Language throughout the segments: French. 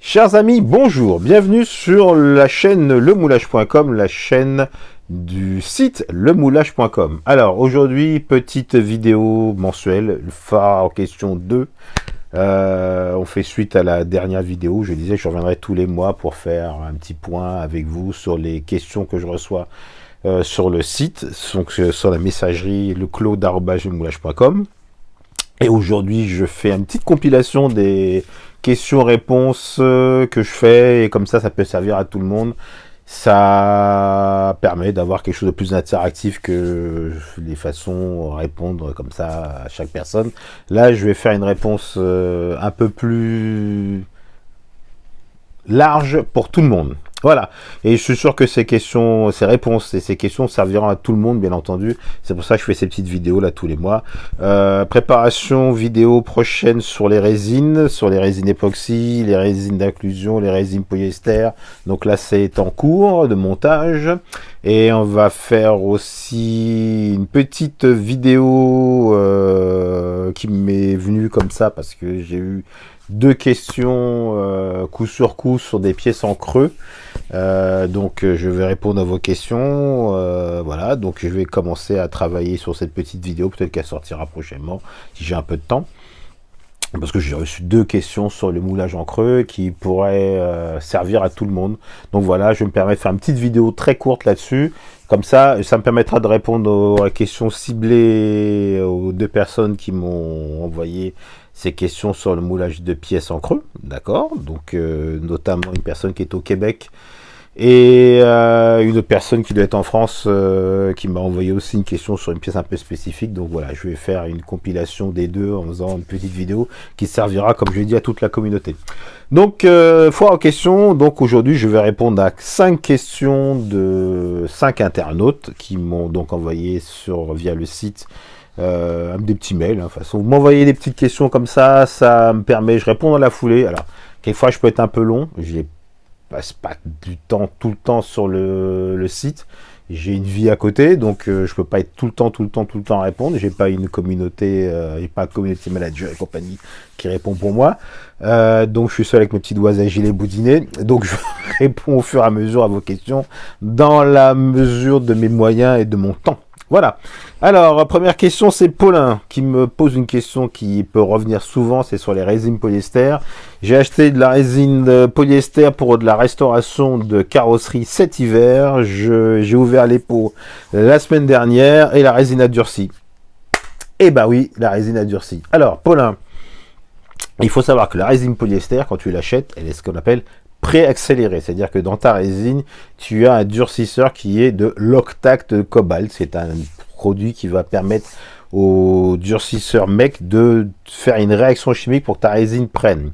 Chers amis, bonjour, bienvenue sur la chaîne lemoulage.com, la chaîne du site lemoulage.com. Alors aujourd'hui, petite vidéo mensuelle, phare en question 2. On fait suite à la dernière vidéo, je disais que je reviendrai tous les mois pour faire un petit point avec vous sur les questions que je reçois sur le site, donc sur la messagerie leclaude@lemoulage.com. Et aujourd'hui, je fais une petite compilation des questions-réponses que je fais, et comme ça peut servir à tout le monde. Ça permet d'avoir quelque chose de plus interactif que les façons de répondre comme ça à chaque personne. Là, je vais faire une réponse un peu plus large pour tout le monde. Voilà, et je suis sûr que ces questions, ces réponses et ces questions serviront à tout le monde, bien entendu. C'est pour ça que je fais ces petites vidéos là tous les mois. Préparation vidéo prochaine sur les résines époxy, les résines d'inclusion, les résines polyester. Donc là, c'est en cours de montage. Et on va faire aussi une petite vidéo qui m'est venue comme ça parce que j'ai eu deux questions coup sur coup sur des pièces en creux. Donc je vais répondre à vos questions. Voilà, donc je vais commencer à travailler sur cette petite vidéo. Peut-être qu'elle sortira prochainement si j'ai un peu de temps. Parce que j'ai reçu deux questions sur le moulage en creux qui pourraient servir à tout le monde. Donc voilà, je me permets de faire une petite vidéo très courte là-dessus. Comme ça me permettra de répondre aux questions ciblées aux deux personnes qui m'ont envoyé ces questions sur le moulage de pièces en creux. D'accord, donc notamment une personne qui est au Québec et une autre personne qui doit être en France qui m'a envoyé aussi une question sur une pièce un peu spécifique. Donc voilà, je vais faire une compilation des deux en faisant une petite vidéo qui servira, comme je l'ai dit, à toute la communauté. Donc foire aux questions. Donc aujourd'hui, je vais répondre à 5 questions de 5 internautes qui m'ont donc envoyé via le site des petits mails. De toute façon, vous m'envoyez des petites questions comme ça, ça me permet, je réponds dans la foulée. Alors quelquefois, je peux être un peu long. Passe pas du temps tout le temps sur le site. J'ai une vie à côté, donc je peux pas être tout le temps à répondre. J'ai pas une communauté, j'ai pas un community manager et compagnie qui répond pour moi. Donc je suis seul avec mes petits doigts à gilet boudiné. Donc je réponds au fur et à mesure à vos questions dans la mesure de mes moyens et de mon temps. Voilà. Alors, première question, c'est Paulin qui me pose une question qui peut revenir souvent, c'est sur les résines polyester. J'ai acheté de la résine polyester pour de la restauration de carrosserie cet hiver. J'ai ouvert les pots la semaine dernière et la résine a durci. Eh ben oui, la résine a durci. Alors, Paulin, il faut savoir que la résine polyester, quand tu l'achètes, elle est ce qu'on appelle pré-accéléré, c'est-à-dire que dans ta résine, tu as un durcisseur qui est de l'octate de cobalt. C'est un produit qui va permettre au durcisseur mec de faire une réaction chimique pour que ta résine prenne.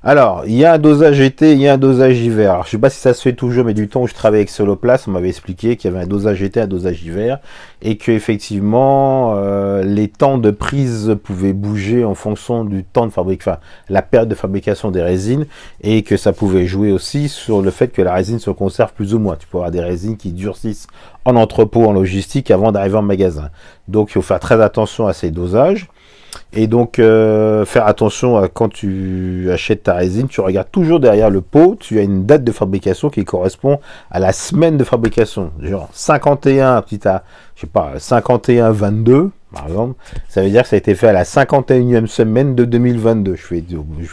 Alors, il y a un dosage été, il y a un dosage hiver. Alors, je ne sais pas si ça se fait toujours, mais du temps où je travaillais avec Soloplast, on m'avait expliqué qu'il y avait un dosage été, un dosage hiver, et que effectivement, les temps de prise pouvaient bouger en fonction du temps de fabrication, enfin, la période de fabrication des résines, et que ça pouvait jouer aussi sur le fait que la résine se conserve plus ou moins. Tu peux avoir des résines qui durcissent en entrepôt, en logistique, avant d'arriver en magasin. Donc, il faut faire très attention à ces dosages. Et donc faire attention à quand tu achètes ta résine, tu regardes toujours derrière le pot, tu as une date de fabrication qui correspond à la semaine de fabrication. Genre 51, je sais pas, 51-22 par exemple, ça veut dire que ça a été fait à la 51e semaine de 2022. Je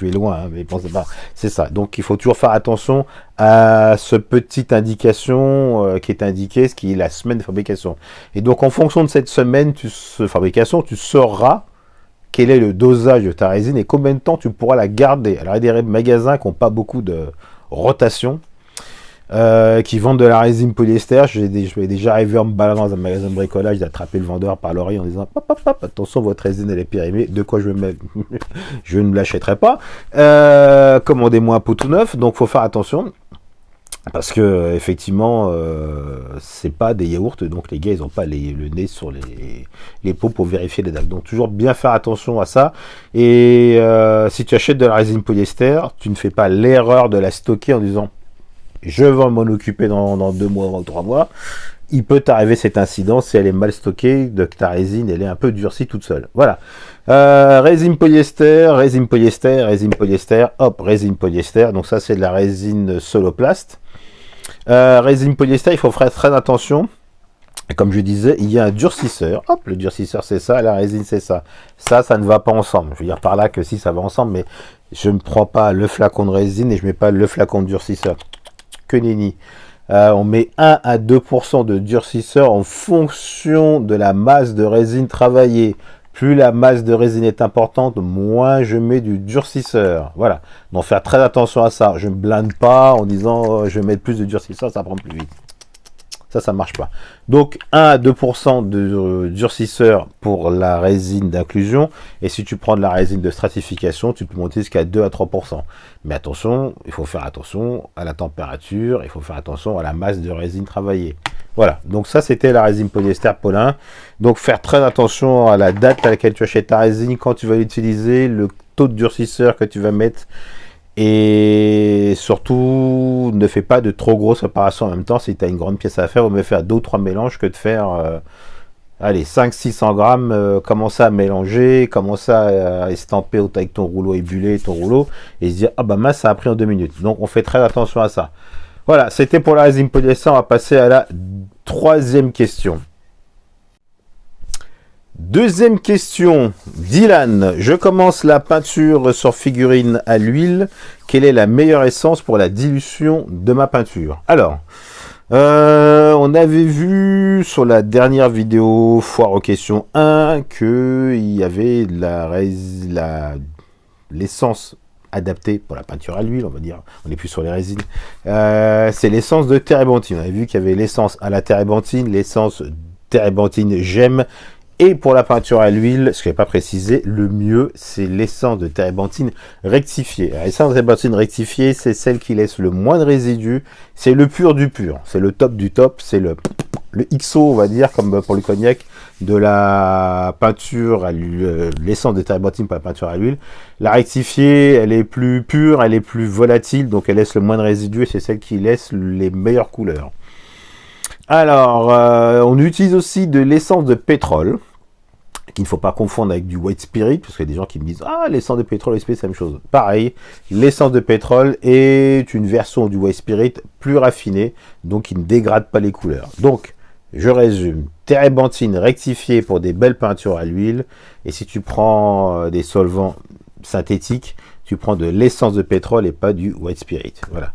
vais loin, hein, mais pensez pas, c'est ça. Donc il faut toujours faire attention à ce petite indication qui est indiquée, ce qui est la semaine de fabrication. Et donc en fonction de cette semaine de fabrication, tu sauras quel est le dosage de ta résine et combien de temps tu pourras la garder. Alors, il y a des magasins qui n'ont pas beaucoup de rotation, qui vendent de la résine polyester. Je vais déjà arriver en me baladant dans un magasin de bricolage, d'attraper le vendeur par l'oreille en disant pop, attention, votre résine elle est périmée. De quoi je ne l'achèterai pas. Commandez-moi un pot tout neuf, donc faut faire attention. Parce que effectivement, c'est pas des yaourts, donc les gars ils ont pas le nez sur les pots pour vérifier les dates. Donc toujours bien faire attention à ça. Et si tu achètes de la résine polyester, tu ne fais pas l'erreur de la stocker en disant je vais m'en occuper dans 2 mois ou 3 mois. il peut t'arriver cet incident si elle est mal stockée, de que ta résine elle est un peu durcie toute seule. Voilà. Résine polyester, résine polyester, résine polyester, hop, résine polyester. Donc ça c'est de la résine Soloplast. Résine polyester, il faut faire très attention. Comme je disais, il y a un durcisseur. Hop, le durcisseur c'est ça, la résine c'est ça. Ça ne va pas ensemble. Je veux dire par là que si ça va ensemble, mais je ne prends pas le flacon de résine et je ne mets pas le flacon de durcisseur. Que nenni. On met 1 à 2% de durcisseur en fonction de la masse de résine travaillée. Plus la masse de résine est importante, moins je mets du durcisseur. Voilà. Donc faire très attention à ça. Je ne blinde pas en disant je vais mettre plus de durcisseur, ça prend plus vite. Ça marche pas. Donc 1 à 2% de durcisseur pour la résine d'inclusion. Et si tu prends de la résine de stratification, tu peux monter jusqu'à 2 à 3%. Mais attention, il faut faire attention à la température, il faut faire attention à la masse de résine travaillée. Voilà, donc ça c'était la résine polyester Paulin. Donc faire très attention à la date à laquelle tu achètes ta résine, quand tu vas l'utiliser, le taux de durcisseur que tu vas mettre. Et surtout, ne fais pas de trop grosses opérations en même temps. Si tu as une grande pièce à faire, vaut mieux faire 2 ou 3 mélanges que de faire allez, 500-600 grammes. Commencer à mélanger, commencer à estamper avec ton rouleau, ébuler ton rouleau et se dire ah bah mince, ça a pris en 2 minutes. Donc on fait très attention à ça. Voilà, c'était pour la résine polyester. On va passer à la troisième question. Deuxième question, Dylan, je commence la peinture sur figurine à l'huile. Quelle est la meilleure essence pour la dilution de ma peinture? Alors, on avait vu sur la dernière vidéo foire aux questions 1 qu'il y avait l'essence adaptée pour la peinture à l'huile, on va dire. On n'est plus sur les résines. C'est l'essence de térébenthine. On avait vu qu'il y avait l'essence à la térébenthine, l'essence térébenthine gemme. Et pour la peinture à l'huile, ce que je n'ai pas précisé, le mieux, c'est l'essence de térébenthine rectifiée. L'essence de térébenthine rectifiée, c'est celle qui laisse le moins de résidus. C'est le pur du pur. C'est le top du top. C'est le XO, on va dire, comme pour le cognac, de la peinture à l'huile, l'essence de térébenthine pour la peinture à l'huile. La rectifiée, elle est plus pure, elle est plus volatile, donc elle laisse le moins de résidus et c'est celle qui laisse les meilleures couleurs. Alors, on utilise aussi de l'essence de pétrole, qu'il ne faut pas confondre avec du white spirit, parce qu'il y a des gens qui me disent « Ah, l'essence de pétrole et white spirit, c'est la même chose. » Pareil, l'essence de pétrole est une version du white spirit plus raffinée, donc qui ne dégrade pas les couleurs. Donc, je résume, térébenthine rectifiée pour des belles peintures à l'huile, et si tu prends des solvants synthétiques, tu prends de l'essence de pétrole et pas du white spirit. Voilà.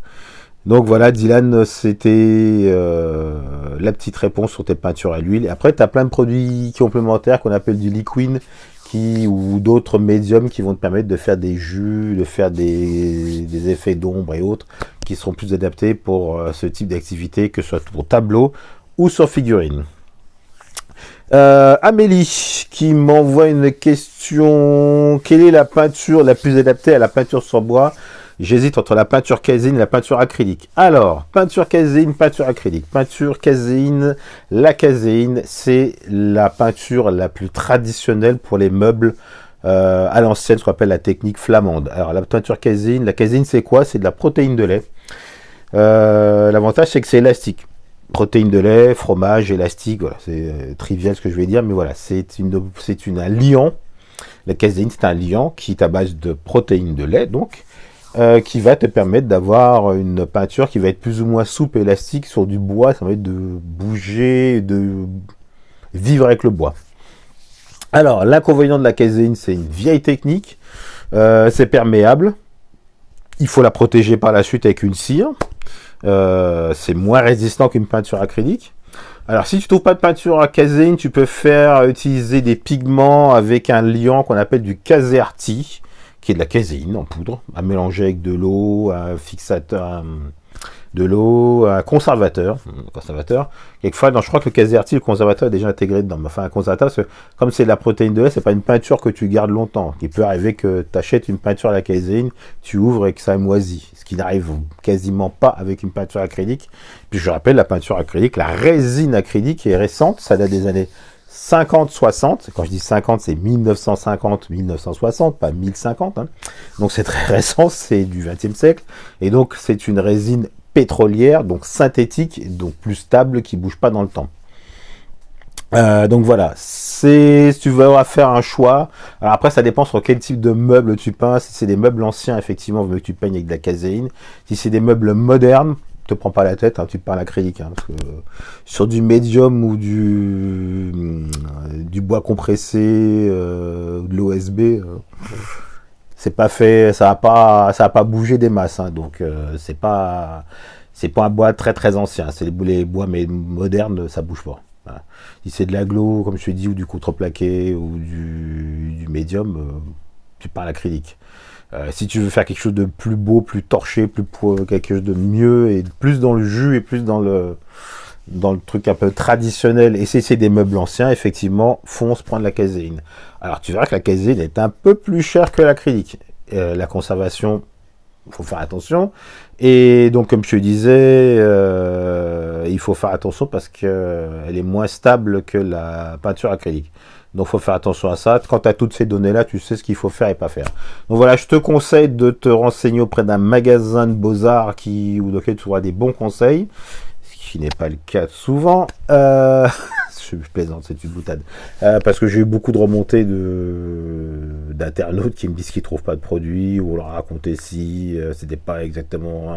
Donc voilà, Dylan, c'était la petite réponse sur tes peintures à l'huile. Après, tu as plein de produits complémentaires qu'on appelle du liquide ou d'autres médiums qui vont te permettre de faire des jus, de faire des effets d'ombre et autres qui seront plus adaptés pour ce type d'activité, que ce soit pour tableau ou sur figurine. Amélie qui m'envoie une question. Quelle est la peinture la plus adaptée à la peinture sur bois? J'hésite entre la peinture caséine et la peinture acrylique. Alors, peinture caséine, peinture acrylique. Peinture caséine, la caséine, c'est la peinture la plus traditionnelle pour les meubles à l'ancienne, ce qu'on appelle la technique flamande. Alors, la peinture caséine, la caséine, c'est quoi? C'est de la protéine de lait. L'avantage, c'est que c'est élastique. Protéines de lait, fromage, élastique, voilà, c'est trivial ce que je vais dire, mais voilà, c'est un liant. La caséine, c'est un liant qui est à base de protéines de lait, donc, qui va te permettre d'avoir une peinture qui va être plus ou moins souple et élastique sur du bois. Ça va être de bouger, de vivre avec le bois. Alors, l'inconvénient de la caséine, c'est une vieille technique. C'est perméable. Il faut la protéger par la suite avec une cire. C'est moins résistant qu'une peinture acrylique. Alors, si tu trouves pas de peinture à caséine, tu peux utiliser des pigments avec un liant qu'on appelle du casearti, qui est de la caséine en poudre, à mélanger avec de l'eau, un fixateur, un conservateur. Quelquefois, je crois que le casearti, le conservateur est déjà intégré dedans. Enfin, un conservateur, parce que comme c'est de la protéine de lait, c'est pas une peinture que tu gardes longtemps. Il peut arriver que tu achètes une peinture à la caséine, tu ouvres et que ça moisit. Ce qui n'arrive quasiment pas avec une peinture acrylique. Puis je rappelle, la peinture acrylique, la résine acrylique est récente, ça date des années 50-60, quand je dis 50, c'est 1950-1960, pas 1050, hein. Donc c'est très récent, c'est du XXe siècle, et donc c'est une résine pétrolière, donc synthétique, donc plus stable, qui bouge pas dans le temps. Donc voilà, si tu veux faire un choix, alors après ça dépend sur quel type de meubles tu peins. Si c'est des meubles anciens, effectivement, vaut mieux que tu peignes avec de la caséine. Si c'est des meubles modernes, te prends pas la tête, hein, tu peins à l'acrylique, hein, parce que sur du médium ou du bois compressé, de l'OSB, c'est pas fait, ça va pas bouger des masses, hein, donc c'est pas un bois très très ancien. C'est les bois mais modernes, ça bouge pas. Voilà. Si c'est de l'aglo, comme je te dis, ou du contreplaqué, ou du médium, tu parles acrylique. Si tu veux faire quelque chose de plus beau, plus torché, quelque chose de mieux, et plus dans le jus, et plus dans le truc un peu traditionnel, et si c'est des meubles anciens, effectivement, fonce prendre la caséine. Alors tu verras que la caséine est un peu plus chère que l'acrylique. La conservation, il faut faire attention. Et donc, comme je te disais, il faut faire attention parce qu'elle est moins stable que la peinture acrylique. Donc, il faut faire attention à ça. Quand tu as toutes ces données-là, tu sais ce qu'il faut faire et pas faire. Donc voilà, je te conseille de te renseigner auprès d'un magasin de beaux-arts ou auquel tu auras des bons conseils, ce qui n'est pas le cas souvent. Je plaisante, c'est une boutade. Parce que j'ai eu beaucoup de remontées d'internautes qui me disent qu'ils trouvent pas de produits, ou on leur racontait si c'était pas exactement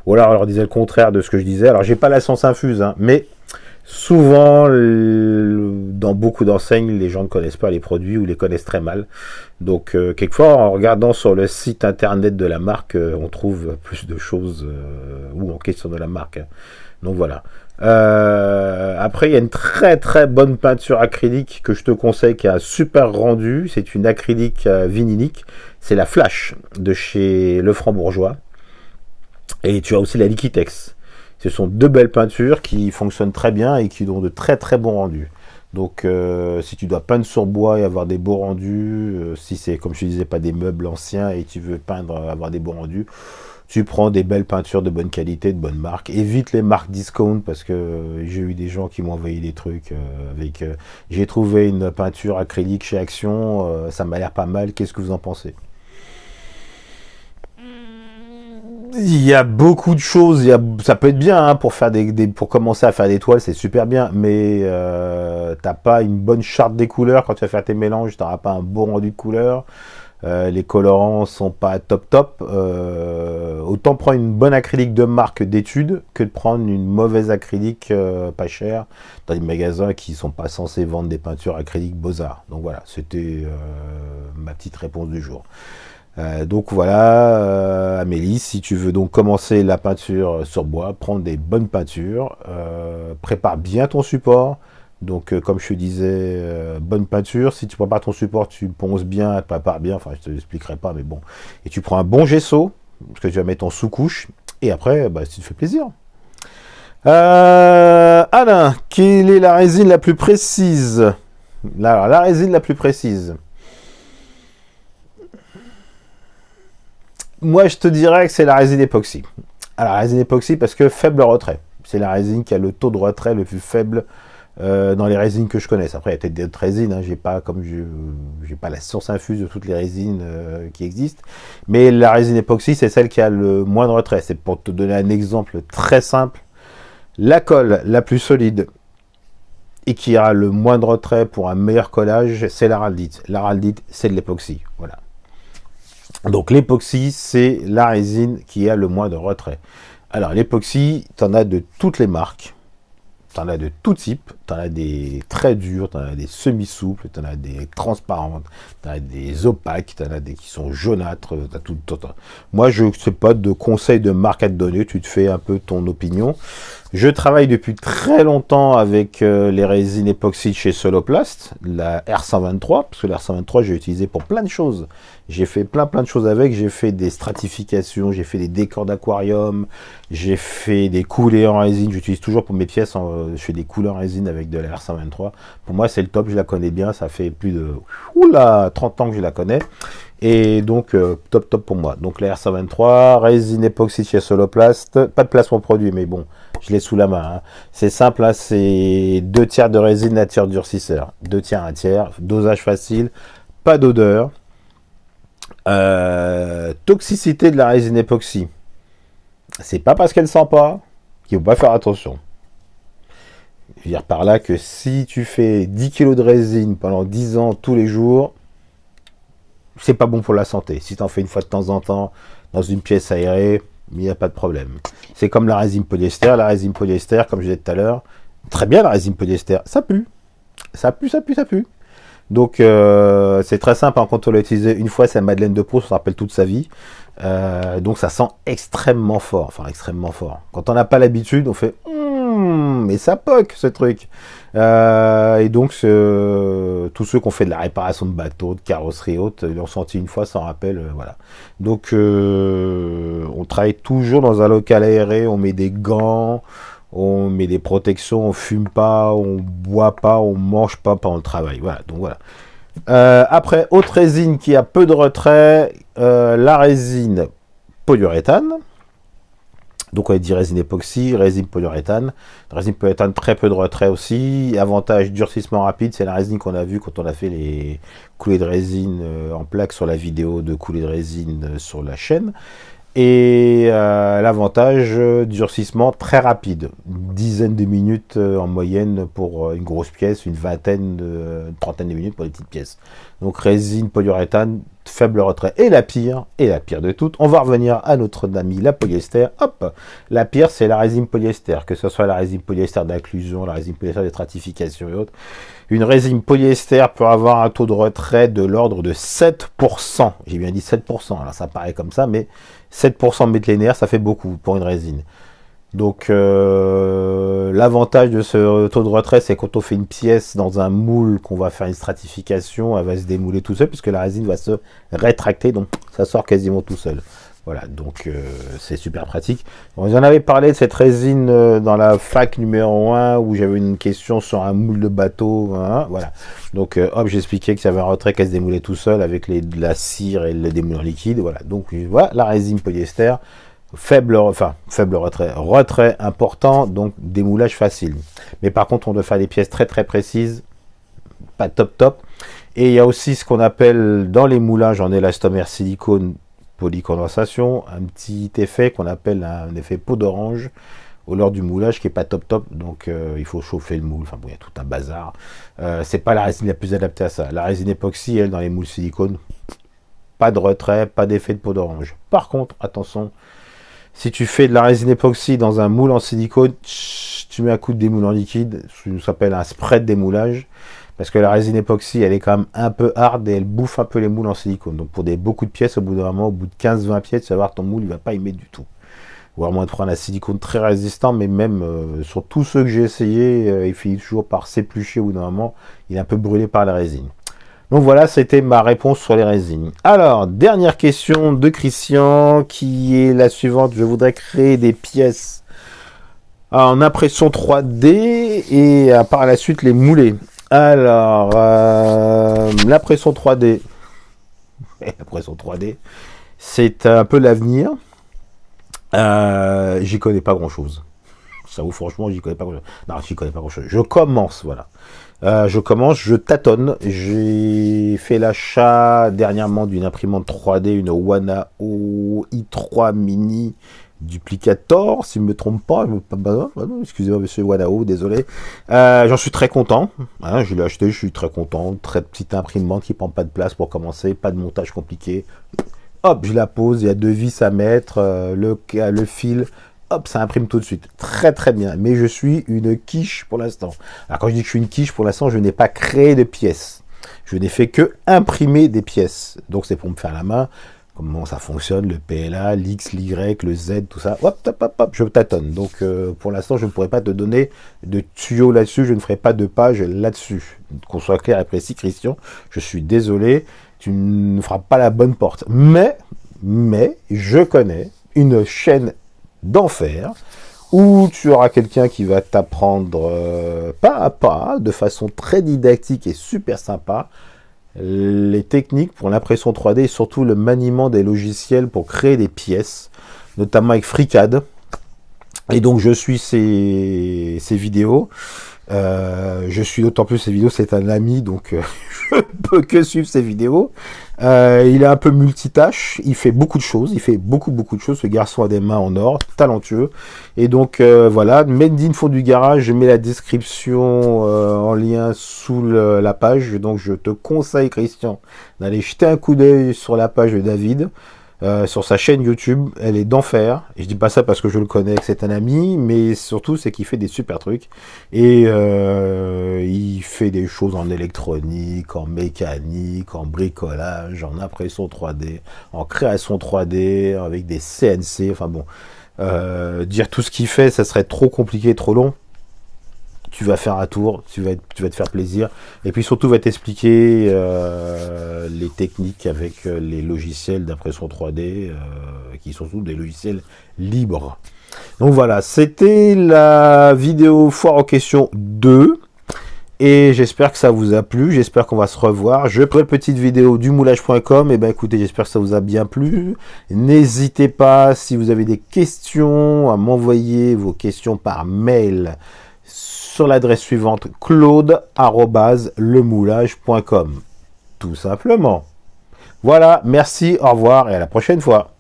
ou alors on leur disait le contraire de ce que je disais. Alors j'ai pas la science infuse, hein, mais souvent dans beaucoup d'enseignes, les gens ne connaissent pas les produits ou les connaissent très mal. Donc quelquefois en regardant sur le site internet de la marque, on trouve plus de choses ou en question de la marque. Donc voilà. Après, il y a une très très bonne peinture acrylique que je te conseille qui a un super rendu. C'est une acrylique vinylique. C'est la Flash de chez Lefranc-Bourgeois. Et tu as aussi la Liquitex. Ce sont deux belles peintures qui fonctionnent très bien et qui ont de très très bons rendus. Donc si tu dois peindre sur bois et avoir des beaux rendus, si c'est comme je te disais pas des meubles anciens et tu veux peindre, avoir des beaux rendus, tu prends des belles peintures de bonne qualité, de bonne marque. Évite les marques discount parce que j'ai eu des gens qui m'ont envoyé des trucs avec... j'ai trouvé une peinture acrylique chez Action, ça m'a l'air pas mal. Qu'est-ce que vous en pensez? Il y a beaucoup de choses, ça peut être bien hein, pour faire pour commencer à faire des toiles, c'est super bien, mais t'as pas une bonne charte des couleurs quand tu vas faire tes mélanges, t'auras pas un beau rendu de couleurs. Les colorants sont pas top. Autant prendre une bonne acrylique de marque d'études que de prendre une mauvaise acrylique pas chère dans les magasins qui sont pas censés vendre des peintures acryliques Beaux-Arts. Donc voilà, c'était ma petite réponse du jour. Donc voilà, Amélie, si tu veux donc commencer la peinture sur bois, prends des bonnes peintures, prépare bien ton support. Donc comme je te disais, bonne peinture. Si tu prépares ton support, tu ponces bien, tu prépares bien, enfin je te l'expliquerai pas, mais bon. Et tu prends un bon gesso, parce que tu vas mettre en sous-couche, et après, bah, tu te fais plaisir. Alain, quelle est la résine la plus précise? La résine la plus précise. Moi, je te dirais que c'est la résine époxy. Alors, la résine époxy, parce que faible retrait. C'est la résine qui a le taux de retrait le plus faible dans les résines que je connaisse. Après, il y a peut-être d'autres résines. Hein. J'ai pas la science infuse de toutes les résines qui existent. Mais la résine époxy, c'est celle qui a le moins de retrait. C'est pour te donner un exemple très simple. La colle la plus solide et qui a le moins de retrait pour un meilleur collage, c'est l'araldite. L'araldite, c'est de l'époxy. Voilà. Donc l'époxy, c'est la résine qui a le moins de retrait. Alors l'époxy, tu en as de toutes les marques, tu en as de tout type, tu en as des très durs, tu en as des semi-souples, tu en as des transparentes, tu en as des opaques, tu en as des qui sont jaunâtres, t'as tout. Moi, je ne sais pas de conseils de marque à te donner, tu te fais un peu ton opinion. Je travaille depuis très longtemps avec les résines époxy chez Soloplast, la R123, parce que la R123, j'ai utilisé pour plein de choses. J'ai fait plein de choses avec, j'ai fait des stratifications, j'ai fait des décors d'aquarium, j'ai fait des coulées en résine, j'utilise toujours pour mes pièces, je fais des coulées en résine avec de la R123. Pour moi, c'est le top, je la connais bien, ça fait plus de 30 ans que je la connais. Et donc, top pour moi. Donc, la R123, résine époxy chez Soloplast, pas de placement produit, mais bon, je l'ai sous la main. Hein. C'est simple, hein, c'est 2 tiers de résine, nature durcisseur. 2 tiers, 1 tiers, dosage facile, pas d'odeur. Toxicité de la résine époxy. C'est pas parce qu'elle sent pas qu'il faut pas faire attention. Je veux dire par là que si tu fais 10 kilos de résine pendant 10 ans tous les jours, c'est pas bon pour la santé. Si tu en fais une fois de temps en temps dans une pièce aérée, il n'y a pas de problème. C'est comme la résine polyester. La résine polyester, comme je disais tout à l'heure, très bien la résine polyester, ça pue. Ça pue, ça pue, ça pue. Donc c'est très simple, hein, quand on l'a utilisé une fois, c'est Madeleine de Proust, on se rappelle toute sa vie. Donc ça sent extrêmement fort, enfin extrêmement fort. Quand on n'a pas l'habitude, on fait mais ça poque ce truc. Et donc tous ceux qui ont fait de la réparation de bateaux, de carrosserie haute, ils l'ont senti une fois, s'en rappellent, voilà. Donc on travaille toujours dans un local aéré, on met des gants, on met des protections, on fume pas, on boit pas, on mange pas pendant le travail. Voilà, donc voilà. Après, autre résine qui a peu de retrait, la résine polyuréthane. Donc on a dit résine époxy, résine polyuréthane. Résine polyuréthane, très peu de retrait aussi. Avantage, durcissement rapide, c'est la résine qu'on a vu quand on a fait les coulées de résine en plaques sur la vidéo de coulées de résine sur la chaîne. Et l'avantage, durcissement très rapide, une dizaine de minutes en moyenne pour une grosse pièce, une trentaine de minutes pour les petites pièces. Donc résine polyuréthane, faible retrait. Et la pire de toutes, on va revenir à notre ami la polyester. Hop, la pire c'est la résine polyester, que ce soit la résine polyester d'inclusion, la résine polyester de stratification et autres. Une résine polyester peut avoir un taux de retrait de l'ordre de 7%. J'ai bien dit 7%, alors ça paraît comme ça, mais 7% de mètre linéaire, ça fait beaucoup pour une résine. Donc l'avantage de ce taux de retrait, c'est quand on fait une pièce dans un moule, qu'on va faire une stratification, elle va se démouler tout seul, puisque la résine va se rétracter, donc ça sort quasiment tout seul. Voilà, donc c'est super pratique. Bon, j'en avais parlé de cette résine dans la fac numéro 1, où j'avais une question sur un moule de bateau, hein, voilà. Donc hop, j'expliquais que ça avait un retrait qui se démoulait tout seul avec la cire et le démoulant liquide, voilà. Donc voilà, la résine polyester, faible retrait important, donc démoulage facile. Mais par contre, on doit faire des pièces très très précises, pas top. Et il y a aussi ce qu'on appelle dans les moulages en élastomère silicone, polycondensation, un petit effet qu'on appelle un effet peau d'orange lors du moulage qui est pas top, donc il faut chauffer le moule, enfin bon, il y a tout un bazar. C'est pas la résine la plus adaptée à ça. La résine époxy, elle, dans les moules silicone, pas de retrait, pas d'effet de peau d'orange. Par contre, attention, si tu fais de la résine époxy dans un moule en silicone, tu mets un coup de démoulant liquide, ça s'appelle un spray de démoulage. Parce que la résine époxy, elle est quand même un peu hard et elle bouffe un peu les moules en silicone. Donc pour beaucoup de pièces, au bout d'un moment, au bout de 15-20 pièces, tu vas voir ton moule, il va pas aimer du tout. Ou à moins de prendre un silicone très résistant, mais même sur tous ceux que j'ai essayé, il finit toujours par s'éplucher au bout d'un moment. Il est un peu brûlé par la résine. Donc voilà, c'était ma réponse sur les résines. Alors, dernière question de Christian, qui est la suivante. Je voudrais créer des pièces en impression 3D et par la suite les mouler. Alors, l'impression 3D, c'est un peu l'avenir. J'y connais pas grand-chose. Ça vous, franchement, j'y connais pas grand-chose. Non, j'y connais pas grand-chose. Je commence, voilà. Je tâtonne. J'ai fait l'achat dernièrement d'une imprimante 3D, une Wanao i3 Mini Duplicator, si je ne me trompe pas. Excusez-moi, monsieur Wanao, désolé. J'en suis très content. Hein, je l'ai acheté, je suis très content. Très petite imprimante qui prend pas de place pour commencer, pas de montage compliqué. Hop, je la pose, il y a 2 vis à mettre, le fil. Hop, ça imprime tout de suite. Très très bien. Mais je suis une quiche pour l'instant. Alors quand je dis que je suis une quiche, pour l'instant, je n'ai pas créé de pièces. Je n'ai fait que imprimer des pièces. Donc c'est pour me faire la main. Comment ça fonctionne, le PLA, l'X, l'Y, le Z, tout ça. Hop, je tâtonne. Donc pour l'instant, je ne pourrais pas te donner de tuyaux là-dessus. Je ne ferai pas de page là-dessus. Qu'on soit clair et précis, Christian. Je suis désolé. Tu ne feras pas la bonne porte. Mais je connais une chaîne d'enfer où tu auras quelqu'un qui va t'apprendre pas à pas, de façon très didactique et super sympa, les techniques pour l'impression 3D et surtout le maniement des logiciels pour créer des pièces, notamment avec FreeCAD. Et donc je suis ces vidéos Je suis d'autant plus ses vidéos, c'est un ami, donc je peux que suivre ses vidéos. Il est un peu multitâche, il fait beaucoup de choses, il fait beaucoup de choses. Ce garçon a des mains en or, talentueux. Et donc voilà, Made in Fond du Garage, je mets la description en lien sous la page. Donc je te conseille, Christian, d'aller jeter un coup d'œil sur la page de David. Sur sa chaîne YouTube, elle est d'enfer. Et je dis pas ça parce que je le connais, que c'est un ami, mais surtout c'est qu'il fait des super trucs. Et il fait des choses en électronique, en mécanique, en bricolage, en impression 3D, en création 3D, avec des CNC. Enfin bon, dire tout ce qu'il fait, ça serait trop compliqué, trop long. Tu vas faire un tour, tu vas te faire plaisir, et puis surtout va t'expliquer les techniques avec les logiciels d'impression 3D qui sont tous des logiciels libres. Donc voilà, c'était la vidéo foire aux questions 2, et j'espère que ça vous a plu, j'espère qu'on va se revoir. Je ferai une petite vidéo du moulage.com, et ben écoutez, j'espère que ça vous a bien plu. N'hésitez pas, si vous avez des questions, à m'envoyer vos questions par mail sur l'adresse suivante, claude@lemoulage.com. Tout simplement. Voilà, merci, au revoir et à la prochaine fois.